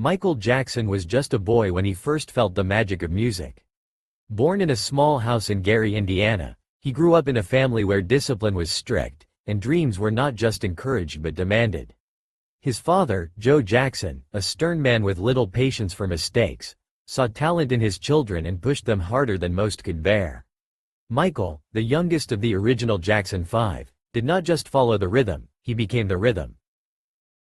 Michael Jackson was just a boy when he first felt the magic of music. Born in a small house in Gary, Indiana, he grew up in a family where discipline was strict, and dreams were not just encouraged but demanded. His father, Joe Jackson, a stern man with little patience for mistakes, saw talent in his children and pushed them harder than most could bear. Michael, the youngest of the original Jackson 5, did not just follow the rhythm, he became the rhythm.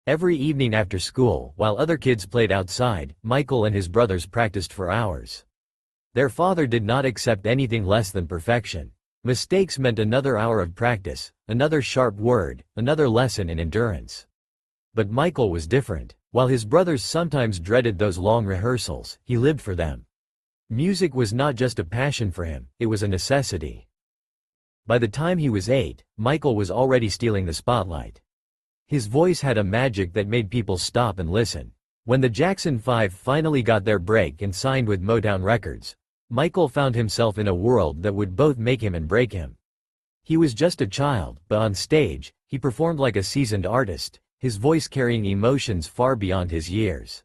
Every evening after school, while other kids played outside, Michael and his brothers practiced for hours. Their father did not accept anything less than perfection. Mistakes meant another hour of practice, another sharp word, another lesson in endurance. But Michael was different. While his brothers sometimes dreaded those long rehearsals, he lived for them. Music was not just a passion for him, it was a necessity. By the time he was 8, Michael was already stealing the spotlight. His voice had a magic that made people stop and listen. When the Jackson 5 finally got their break and signed with Motown Records, Michael found himself in a world that would both make him and break him. He was just a child, but on stage, he performed like a seasoned artist, his voice carrying emotions far beyond his years.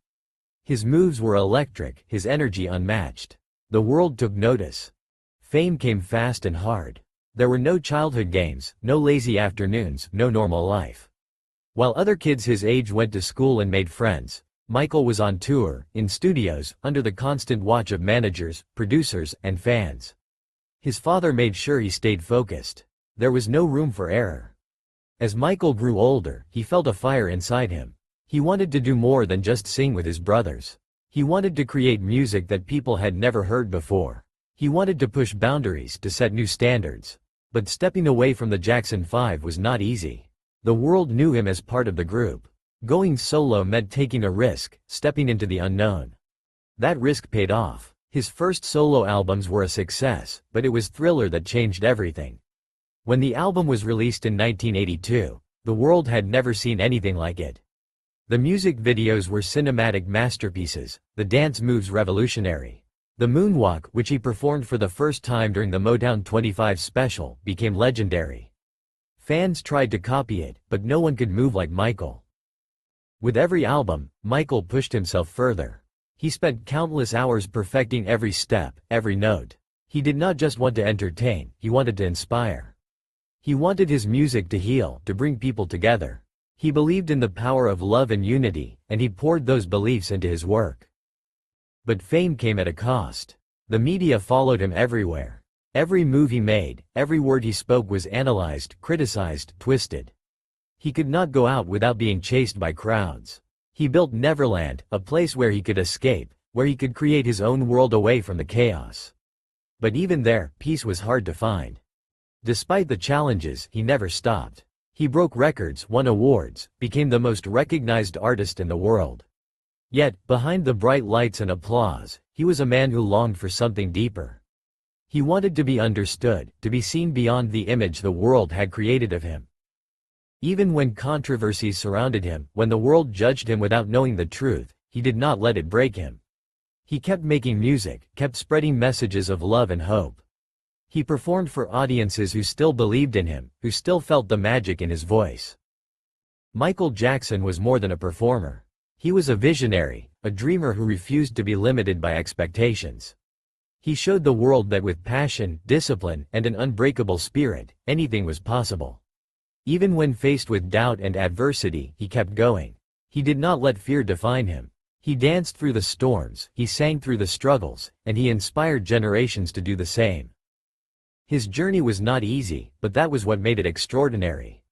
His moves were electric, his energy unmatched. The world took notice. Fame came fast and hard. There were no childhood games, no lazy afternoons, no normal life. While other kids his age went to school and made friends, Michael was on tour, in studios, under the constant watch of managers, producers, and fans. His father made sure he stayed focused. There was no room for error. As Michael grew older, he felt a fire inside him. He wanted to do more than just sing with his brothers. He wanted to create music that people had never heard before. He wanted to push boundaries, to set new standards. But stepping away from the Jackson 5 was not easy. The world knew him as part of the group. Going solo meant taking a risk, stepping into the unknown. That risk paid off. His first solo albums were a success, but it was Thriller that changed everything. When the album was released in 1982, the world had never seen anything like it. The music videos were cinematic masterpieces, the dance moves revolutionary. The moonwalk, which he performed for the first time during the Motown 25 special, became legendary. Fans tried to copy it, but no one could move like Michael. With every album, Michael pushed himself further. He spent countless hours perfecting every step, every note. He did not just want to entertain, he wanted to inspire. He wanted his music to heal, to bring people together. He believed in the power of love and unity, and he poured those beliefs into his work. But fame came at a cost. The media followed him everywhere. Every move he made, every word he spoke was analyzed, criticized, twisted. He could not go out without being chased by crowds. He built Neverland, a place where he could escape, where he could create his own world away from the chaos. But even there, peace was hard to find. Despite the challenges, he never stopped. He broke records, won awards, became the most recognized artist in the world. Yet, behind the bright lights and applause, he was a man who longed for something deeper. He wanted to be understood, to be seen beyond the image the world had created of him. Even when controversies surrounded him, when the world judged him without knowing the truth, he did not let it break him. He kept making music, kept spreading messages of love and hope. He performed for audiences who still believed in him, who still felt the magic in his voice. Michael Jackson was more than a performer. He was a visionary, a dreamer who refused to be limited by expectations. He showed the world that with passion, discipline, and an unbreakable spirit, anything was possible. Even when faced with doubt and adversity, he kept going. He did not let fear define him. He danced through the storms, he sang through the struggles, and he inspired generations to do the same. His journey was not easy, but that was what made it extraordinary.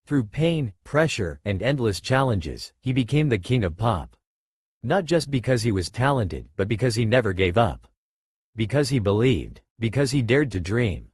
Through pain, pressure, and endless challenges, he became the king of pop. Not just because he was talented, but because he never gave up. Because he believed, because he dared to dream.